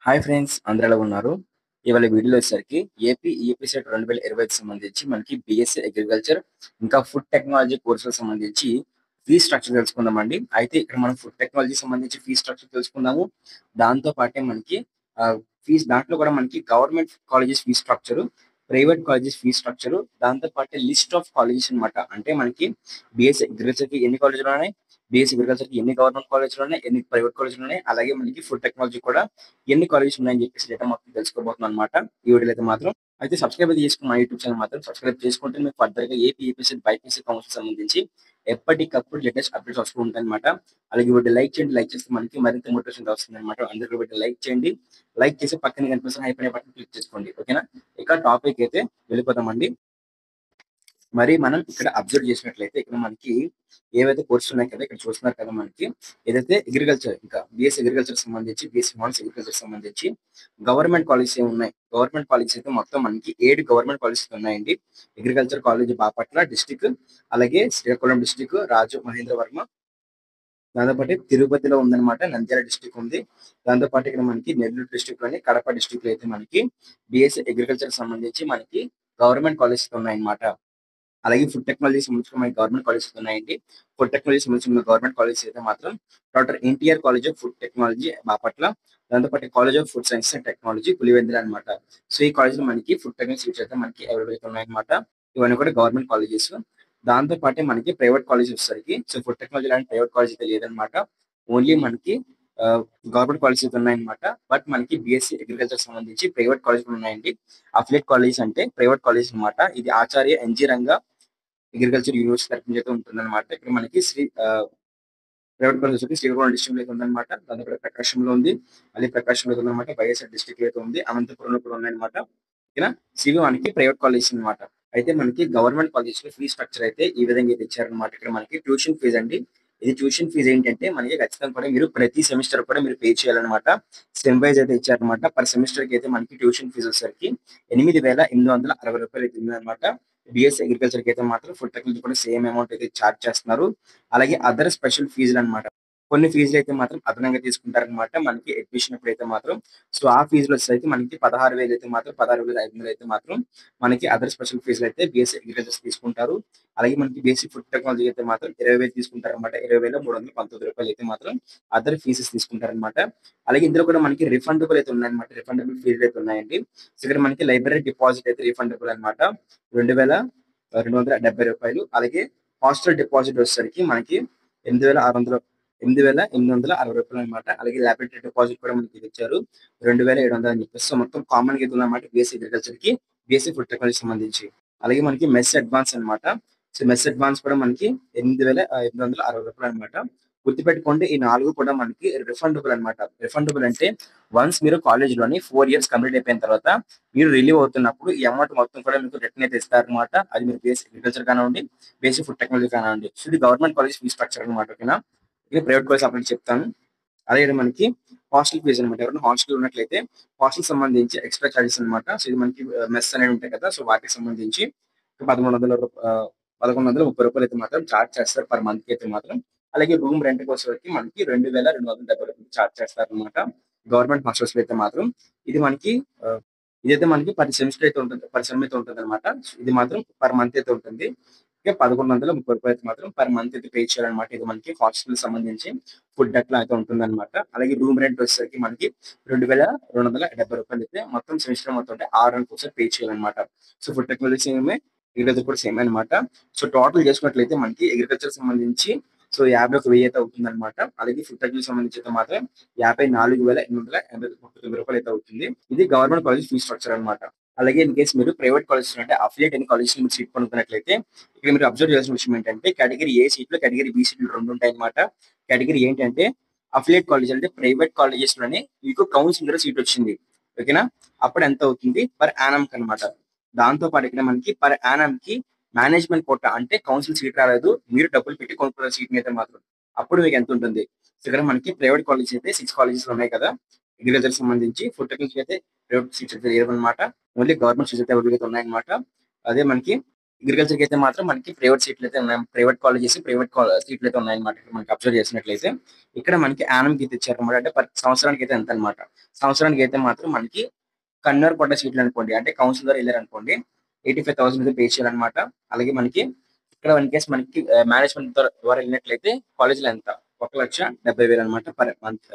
Hi friends, అందరూ ఎలా ఉన్నారు? ఇవాళ వీడియోలో వచ్చేసరికి ఏపీ ఈపీ సెట్ 2025కి సంబంధించి మనకి బీఎస్సీ అగ్రికల్చర్ ఇంకా ఫుడ్ టెక్నాలజీ కోర్సులకు సంబంధించి ఫీ స్ట్రక్చర్ తెలుసుకుందామండి. అయితే ఇక్కడ మనం ఫుడ్ టెక్నాలజీ సంబంధించి ఫీ స్ట్రక్చర్ తెలుసుకుందాము. దాంతో పాటే మనకి ఫీజ్ దాంట్లో కూడా మనకి government colleges fee structure, private colleges fee structure, దాంతో పాటు లిస్ట్ ఆఫ్ కాలేజెస్ అన్నమాట. అంటే మనకి బీఎస్సీ అగ్రికల్చర్ కి ఎన్ని కాలేజీలు ఉన్నాయి, బీఎస్సీ అగ్రికల్చర్ కి ఎన్ని గవర్నమెంట్ కాలేజీలు ఉన్నాయి, ఎన్ని ప్రైవేట్ కాలేజీలు ఉన్నాయి, అలాగే మనకి ఫుడ్ టెక్నాలజీ కూడా ఎన్ని కాలేజెస్ ఉన్నాయని చెప్పేసి డేటా మొత్తం తెలుసుకోబోతున్నాను అనమాట ఈ వీడియోలో అయితే మాత్రం. అయితే సబ్స్క్రైబ్ అయితే చేసుకుని మా యూట్యూబ్ ఛానల్ మాత్రం సబ్స్క్రైబ్ చేసుకుంటే మీకు ఫర్దర్ గా ఏపీ ఏపీసీ బైపీసీ కౌన్సిల్ సంబంధించి ఎప్పటికప్పుడు లేటెస్ట్ అప్డేట్స్ వస్తూ ఉంటాయి అనమాట. అలాగే వీడియో లైక్ చేయండి, లైక్ చేస్తే మనకి మరింత మోటివేషన్ వస్తుంది అనమాట. అందరూ వీడియో లైక్ చేయండి, లైక్ చేసి పక్కన కనిపిస్తున్న హైప్ అనే బటన్ క్లిక్ చేసుకోండి. ఓకేనా? ఇక టాపిక్ అయితే వెళ్ళిపోతామండి. మరి మనం ఇక్కడ అబ్జర్వ్ చేసినట్లయితే ఇక్కడ మనకి ఏవైతే కోర్సులు ఉన్నాయి కదా, ఇక్కడ చూస్తున్నారు కదా మనకి ఏదైతే అగ్రికల్చర్ ఇంకా బిఎస్సీ అగ్రికల్చర్ సంబంధించి, బిఎస్సీ హానర్స్ అగ్రికల్చర్ సంబంధించి గవర్నమెంట్ కాలేజెస్ ఏమి ఉన్నాయి. గవర్నమెంట్ కాలేజెస్ అయితే మొత్తం మనకి 7 గవర్నమెంట్ కాలేజెస్ ఉన్నాయండి. అగ్రికల్చర్ కాలేజ్ బాపట్ల డిస్టిక్, అలాగే శ్రీకాకుళం డిస్టిక్ రాజు మహేంద్రవర్మ, దాంతోపాటు తిరుపతిలో ఉందన్నమాట, నంద్యాల డిస్టిక్ ఉంది. దాంతోపాటు ఇక్కడ మనకి నెల్లూరు డిస్టిక్ లోని కడప డిస్టిక్ లో అయితే మనకి బిఎస్సీ అగ్రికల్చర్ సంబంధించి మనకి గవర్నమెంట్ కాలేజెస్ ఉన్నాయన్నమాట. అలాగే ఫుడ్ టెక్నాలజీ సంబంధించిన మనకి గవర్నమెంట్ కాలేజెస్ ఉన్నాయండి. ఫుడ్ టెక్నాలజీ సంబంధించిన గవర్నమెంట్ కాలేజెస్ అయితే మాత్రం doctor NTR college of food technology Bapatla, దాంతోపాటు college of food science and technology Pulivendula అనమాట. సో ఈ కాలేజ్ లో మనకి ఫుడ్ టెక్నాలజీ సీట్స్ అయితే మనకి అవైలబుల్ ఉన్నాయన్నమాట. ఇవన్నీ కూడా గవర్నమెంట్ కాలేజెస్. దాంతో పాటే మనకి ప్రైవేట్ కాలేజ్ వచ్చేసరికి సో ఫుడ్ టెక్నాలజీ లాంటి ప్రైవేట్ కాలేజ్ అయితే లేదనమాట. ఓన్లీ మనకి గవర్నమెంట్ కాలేజెస్ అయితే ఉన్నాయన్నమాట. బట్ మనకి బీఎస్సీ అగ్రికల్చర్ సంబంధించి ప్రైవేట్ కాలేజెస్ ఉన్నాయండి. అఫిలియేట్ కాలేజెస్ అంటే ప్రైవేట్ కాలేజ్ అనమాట. ఇది ఆచార్య ఎన్జీ రంగా అగ్రికల్చర్ యూనివర్సిటీ తరఫున అయితే ఉంటుందన్నమాట. ఇక్కడ మనకి ప్రైవేట్ కాలేజ్ వచ్చి శ్రీకాకుళం డిస్ట్రిక్ట్ లో అయితే ఉందన్నమాట. దాని ఇక్కడ ప్రకాశంలో ఉంది, మళ్ళీ ప్రకాశంలో అయితే ఉందన్నమాట. వైఎస్ఆర్ డిస్ట్రిక్ట్ లో అయితే ఉంది, అనంతపురంలో కూడా ఉన్నాయన్నమాట. ఓకేనా? సివి మనకి ప్రైవేట్ కాలేజ్ అనమాట. అయితే మనకి గవర్నమెంట్ కాలేజ్ లో ఫీ స్ట్రక్చర్ అయితే ఈ విధంగా అయితే ఇచ్చారనమాట. ఇక్కడ మనకి ట్యూషన్ ఫీజు అండి. ఇది ట్యూషన్ ఫీజు ఏంటంటే మనకి ఖచ్చితంగా కూడా మీరు ప్రతి సెమిస్టర్ కూడా మీరు పే చేయాలన్నమాట. సెమ్ వైజ్ అయితే ఇచ్చారనమాట. పర్ సెమిస్టర్ కి అయితే మనకి ట్యూషన్ ఫీజు వచ్చేసరికి రూ. 8,860 అయితే ఉందన్నమాట. బిఎస్సీ అగ్రికల్చర్ కి అయితే మాత్రం ఫుడ్ టెక్నాలజీ కూడా సేమ్ అమౌంట్ అయితే చార్జ్ చేస్తున్నారు. అలాగే అదర్ స్పెషల్ ఫీజులు అనమాట. కొన్ని ఫీజులు అయితే మాత్రం అదనంగా తీసుకుంటారనమాట మనకి అడ్మిషన్ అప్పుడు అయితే మాత్రం. సో ఆ ఫీజులు వచ్చేసరికి మనకి 16,000 అయితే మాత్రం 16,500 అయితే మాత్రం మనకి అదర్ స్పెషల్ ఫీజులు అయితే బీఎస్సీ అగ్రికల్చర్ తీసుకుంటారు. అలాగే మనకి బేసిక్ ఫుడ్ టెక్నాలజీ అయితే మాత్రం 20,000 తీసుకుంటారనమాట. 20,319 అయితే మాత్రం అదర్ ఫీజెస్ తీసుకుంటారనమాట. అలాగే ఇందులో కూడా మనకి రిఫండబుల్ అయితే ఉన్నాయన్నమాట. రిఫండబుల్ ఫీజులు అయితే ఉన్నాయండి. సో ఇక్కడ మనకి లైబ్రరీ డిపాజిట్ అయితే రిఫండబుల్ అనమాట, రూ. 2,270. అలాగే హాస్టల్ డిపాజిట్ వచ్చేసరికి మనకి 8,600 8,860 అనమాట. అలాగే ల్యాబొరేటరీ డిపాజిట్ కూడా మనకి ఇచ్చారు 2,700 అని చెప్పేసి. సో మొత్తం కామన్ గా ఇది ఉందన్నమాట బీఎస్సీ అగ్రికల్చర్ కి, బీఎస్సీ ఫుడ్ టెక్నాలజీ సంబంధించి. అలాగే మనకి మెస్ అడ్వాన్స్ అనమాట. సో మెస్ అడ్వాన్స్ కూడా మనకి రూ. 8,860 అనమాట. గుర్తుపెట్టుకోండి, ఈ 4 కూడా మనకి రిఫండబుల్ అనమాట. రిఫండబుల్ అంటే వన్స్ మీరు కాలేజ్ లోని 4 ఇయర్స్ కంప్లీట్ అయిపోయిన తర్వాత మీరు రిలీవ్ అవుతున్నప్పుడు ఈ అమౌంట్ మొత్తం కూడా మీకు రిటర్న్ అయితే ఇస్తారనమాట. అది మీరు బేసిక్ అగ్రికల్చర్ కానివ్వండి, బేసిక్ ఫుడ్ టెక్నాలజీ కానివ్వండి. సో ఇది గవర్నమెంట్ కాలేజ్ ఫీ స్ట్రక్చర్ అనమాట. ఓకేనా? ఇది ప్రైవేట్ కాలేజ్ అప్పుడు చెప్తాను. అలాగే మనకి హాస్టల్ ఫీజు అనమాట. ఎవరైనా హాస్టల్ ఉన్నట్లయితే హాస్టల్ సంబంధించి ఎక్స్ట్రా చార్జెస్ అనమాట. సో ఇది మనకి మెస్ అనేవి ఉంటాయి కదా, సో వాటికి సంబంధించి 1,130 అయితే మాత్రం చార్జ్ చేస్తారు పర్ మంత్ కి అయితే మాత్రం. అలాగే రూమ్ రెంట్ వచ్చేసరికి మనకి 2,270 చార్జ్ చేస్తారు అనమాట గవర్నమెంట్ హాస్టల్స్ లో అయితే మాత్రం. ఇది మనకి ఇదైతే మనకి పర్ సెమిస్టర్ అయితే ఉంటుంది, పర్ సెమ్ అయితే ఉంటుంది అనమాట. ఇది మాత్రం పర్ మంత్ అయితే ఉంటుంది. ఓకే, రూ. 1,130 అయితే మాత్రం పర్ మంత్ అయితే పే చేయాలన్నమాట. ఇది మనకి హాస్టల్ సంబంధించి ఫుడ్ అట్లా అయితే ఉంటుందన్నమాట. అలాగే రూమ్ రెంట్ వచ్చేసరికి మనకి రూ. 2,270 అయితే మొత్తం సెమిస్టర్ మొత్తం అంటే 6 నెలలకు ఒకసారి పే చేయాలన్నమాట. So food technology same, agriculture కూడా సేమ్ అనమాట. సో టోటల్ చేసుకున్నట్లయితే మనకి అగ్రికల్చర్ సంబంధించి సో 51,000 అయితే అవుతుందన్నమాట. అలాగే ఫుడ్ టెక్నాలజీ సంబంధించి అయితే మాత్రం రూ. 54,839 అయితే అవుతుంది. ఇది గవర్నమెంట్ కాలేజ్ ఫీ స్ట్రక్చర్ అనమాట. అలాగే ఇన్ కేసు మీరు ప్రైవేట్ కాలేజ్ అంటే అఫిలియేట్ అయిన కాలేజ్ మీరు సీట్ పొందుతున్నట్లయితే ఇక్కడ మీరు అబ్జర్వ్ చేయాల్సిన విషయం ఏంటంటే కేటగిరీ ఏ సీట్లు, కేటగిరీ బి సీట్లు 2 ఉంటాయి అనమాట. కేటగిరీ ఏంటంటే అఫిలియేట్ కాలేజ్ అంటే ప్రైవేట్ కాలేజెస్ లోనే మీకు కౌన్సిలర్ సీట్ వచ్చింది. ఓకేనా? అప్పుడు ఎంత అవుతుంది పర్ యానం కి అనమాట. దాంతో పాటు ఇక్కడ మనకి పర్ యానం కి మేనేజ్మెంట్ కోటా అంటే కౌన్సిల్ సీట్ రాలేదు, మీరు డబ్బులు పెట్టి కొనుక్కున్న సీట్ మీద మాత్రం. అప్పుడు మీకు ఎంత ఉంటుంది? సో ఇక్కడ మనకి ప్రైవేట్ కాలేజ్ అయితే 6 కాలేజెస్ ఉన్నాయి కదా అగ్రికల్చర్ సంబంధించి. ఫుడ్ టెక్నాలజీ అయితే ప్రైవేట్ సీట్స్ అయితే లేవన్నమాట. ఓన్లీ గవర్నమెంట్ సీట్స్ అయితే అవైలబుల్ అయితే ఉన్నాయన్నమాట. అదే మనకి అగ్రికల్చర్కి అయితే మాత్రం మనకి ప్రైవేట్ సీట్లు అయితే ఉన్నాయి, ప్రైవేట్ కాలేజెస్ ప్రైవేట్ సీట్లు అయితే ఉన్నాయన్నమాట. ఇక్కడ మనకి అబ్జర్వ్ చేసినట్లయితే ఇక్కడ మనకి యానంకి అయితే ఇచ్చారన్నమాట. అంటే సంవత్సరానికి అయితే ఎంత అనమాట. సంవత్సరానికి అయితే మాత్రం మనకి కన్వర్ పడ్డ సీట్లు అనుకోండి, అంటే కౌన్సిల్ ద్వారా వెళ్ళారు అనుకోండి 85,000 అయితే పే చేయాలన్నమాట. అలాగే మనకి ఇక్కడ ఇన్ కేసు మనకి మేనేజ్మెంట్ ద్వారా వెళ్ళినట్లయితే కాలేజీలో ఎంత 1,70,000 అనమాట పర్ మంత్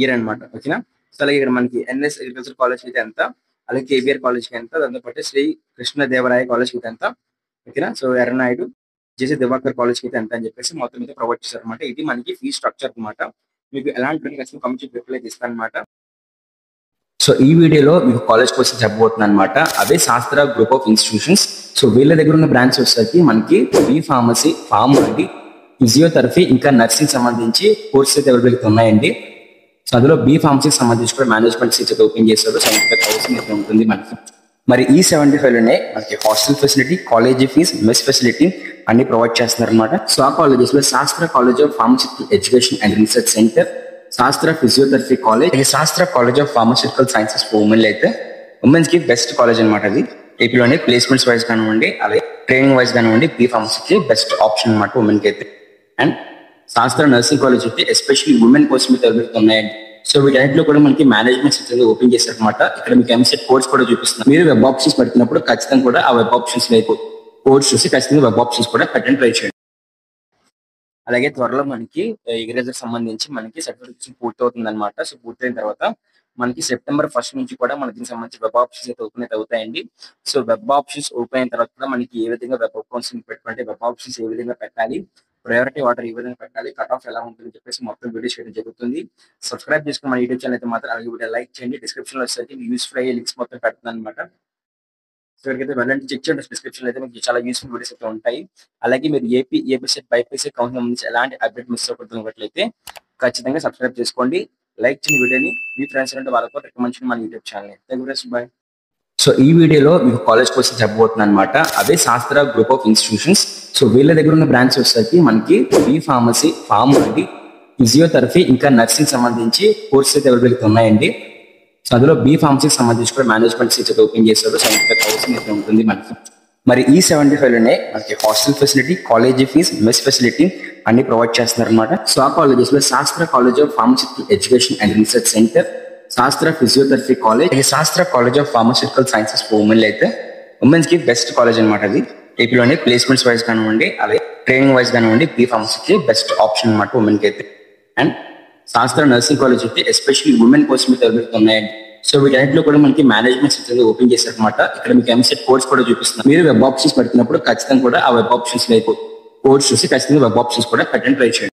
ఇయర్ అనమాట. ఓకేనా. సో అలాగే ఇక్కడ మనకి ఎన్ఎస్ అగ్రికల్చర్ కాలేజ్ అయితే ఎంత, అలాగే కేబిఆర్ కాలేజ్ కి ఎంత, దాంతో పాటు శ్రీ కృష్ణదేవరాయ కాలేజ్ కి ఎంత. ఓకేనా. సో ఎర్రనాయుడు జేసీ దివాకర్ కాలేజ్ కి ఎంత అని చెప్పేసి మొత్తం అయితే ప్రొవైడ్ చేశారు అనమాట. ఇది మనకి ఫీ స్ట్రక్చర్ అనమాట. మీకు ఎలాంటి కమిషన్ రిప్లై ఇస్తాను అనమాట. సో ఈ వీడియోలో మీకు కాలేజ్ కోసం చెప్పబోతున్నాను అనమాట. అదే శాస్త్ర గ్రూప్ ఆఫ్ ఇన్స్టిట్యూషన్స్. సో వీళ్ళ దగ్గర ఉన్న బ్రాంచ్ వచ్చేసరికి మనకి బి ఫార్మసీ, ఫార్మసీ, ఫిజియోథెరపీ ఇంకా నర్సింగ్ సంబంధించి కోర్సెస్ అయితే అవైలబుల్ ఉన్నాయండి. సో అందులో బి ఫార్మసీకి సంబంధించి కూడా మేనేజ్మెంట్ సీట్స్ అయితే ఓపెన్ చేశారు. 75,000 అయితే ఉంటుంది మనకి. మరి ఈ 75,000 మనకి hostel facility, college fees, mess facility అన్ని ప్రొవైడ్ చేస్తున్నారు అనమాట. సో ఆ కాలేజెస్ లో Sastra college of pharmaceutical education and research centre, Sastra physiotherapy college, Sastra college of pharmaceutical sciences for women అయితే ఉమెన్స్ కి బెస్ట్ కాలేజ్ అనమాట. అది ఏపీలోనే ప్లేస్మెంట్స్ వైజ్ కానివ్వండి, అలాగే ట్రైనింగ్ వైజ్ కానివ్వండి, బి ఫార్మసీకి బెస్ట్ ఆప్షన్ అనమాట ఉమెన్ కి అయితే. అండ్ శాస్త్ర నర్సింగ్ కాలేజ్ అయితే ఎస్పెషల్లీ ఉమెన్ కోసం అయితే అవైలబుల్ ఉన్నాయండి. సో వీటన్నిటిలో కూడా మనకి మేనేజ్మెంట్ సెక్షన్ ఓపెన్ చేశారు అనమాట. ఇక్కడ మీకు ఎంసెట్ కోర్స్ కూడా చూపిస్తున్నారు. మీరు వెబ్ ఆప్షన్స్ పెడుతున్నప్పుడు ఖచ్చితంగా కూడా ఆ వెబ్ ఆప్షన్స్ కోర్స్ చూసి ఖచ్చితంగా వెబ్ ఆప్షన్స్ కూడా పెట్టండి, ట్రై చేయండి. అలాగే త్వరలో మనకి అగ్రికల్చర్ సంబంధించి మనకి సర్టిఫికేషన్ పూర్తి అవుతుంది అనమాట. సో పూర్తయిన తర్వాత మనకి సెప్టెంబర్ 1 నుంచి కూడా మనకి దీనికి సంబంధించి వెబ్ ఆప్షన్స్ అయితే ఓపెన్ అయితే అవుతాయండి. సో వెబ్ ఆప్షన్స్ ఓపెన్ అయిన తర్వాత కూడా మనకి ఏ విధంగా వెబ్ అకౌంట్స్ పెట్టుకుంటే వెబ్ ఆప్షన్స్ ఏ విధంగా పెట్టాలి, ప్రయారిటీ ఆర్డర్ ఏ విధంగా పెట్టాలి, కట్ ఆఫ్ ఎలా ఉంటుంది చెప్పేసి మొత్తం వీడియో చేయడం జరుగుతుంది. సబ్స్క్రైబ్ చేసుకుని మన యూట్యూబ్ ఛానల్ అయితే మాత్రం అలాగే వీడియో లైక్ చేయండి. డిస్క్రిప్షన్ లో వచ్చేసరికి యూస్ఫుల్ అయ్యే లింక్స్ మొత్తం పెడుతుంది అనమాట. సో ఇక్కడికైతే వెళ్ళండి, చెక్ చేయండి. డిస్క్రిప్షన్ అయితే మీకు చాలా యూస్ఫుల్ వీడియోస్ అయితే ఉంటాయి. అలాగే మీరు ఏపీసెట్ బైపీసీ కౌన్సిల్ సంబంధించి ఎలాంటి అప్డేట్ మిస్ అవ్వకపోతున్నట్లయితే ఖచ్చితంగా సబ్స్క్రైబ్ చేసుకోండి, లైక్ చేయండి వీడియోని. మీ ఫ్రెండ్స్ అంటే వాళ్ళకు రికమెండ్ చేయండి మన YouTube channel. Thank you, bye. So ఈ వీడియోలో మీకు కాలేజ్ కోసం చెప్పబోతున్నాను అనమాట. అదే శాస్త్ర గ్రూప్ ఆఫ్ ఇన్స్టిట్యూషన్స్. సో వీళ్ళ దగ్గర ఉన్న బ్రాంచ్ వచ్చేసరికి మనకి బి ఫార్మసీ, ఫార్మసీ, ఫిజియోథెరపీ ఇంకా నర్సింగ్ సంబంధించి కోర్సెస్ అయితే అవైలబుల్ ఉన్నాయండి. సో అందులో బి ఫార్మసీకి సంబంధించి కూడా మేనేజ్మెంట్ సీట్స్ అయితే ఓపెన్ చేశారు. 75,000 అయితే ఉంటుంది మనకి. మరి ఈ 75,000 మనకి hostel facility, college fees, mess facility అన్ని ప్రొవైడ్ చేస్తున్నారు అనమాట. సో ఆ కాలేజెస్ లో Sastra college of pharmaceutical education and research centre, Sastra physiotherapy college, Sastra college of pharmaceutical sciences for women అయితే ఉమెన్స్ కి బెస్ట్ కాలేజ్ అనమాట. అది ఏపీలోనే ప్లేస్మెంట్స్ వైజ్ కానివ్వండి, అలాగే ట్రైనింగ్ వైజ్ కానివ్వండి, బి ఫార్మసీకి బెస్ట్ ఆప్షన్ అనమాట ఉమెన్ కి అయితే. అండ్ శాస్త్ర నర్సింగ్ కాలేజ్ అయితే ఎస్పెషల్లీ ఉమెన్ కోసం అయితే అవైలబుల్ ఉన్నాయండి. సో వీటన్నిటిలో కూడా మనకి మేనేజ్మెంట్ సెక్షన్ ఓపెన్ చేశారు అనమాట. ఇక్కడ మీకు ఎంసెట్ కోర్స్ కూడా చూపిస్తున్నారు. మీరు వెబ్ ఆప్షన్స్ పెడుతున్నప్పుడు ఖచ్చితంగా కూడా ఆ వెబ్ ఆప్షన్స్ కోర్స్ చూసి ఖచ్చితంగా వెబ్ ఆప్షన్స్ కూడా పెట్టండి, ట్రై చేయండి.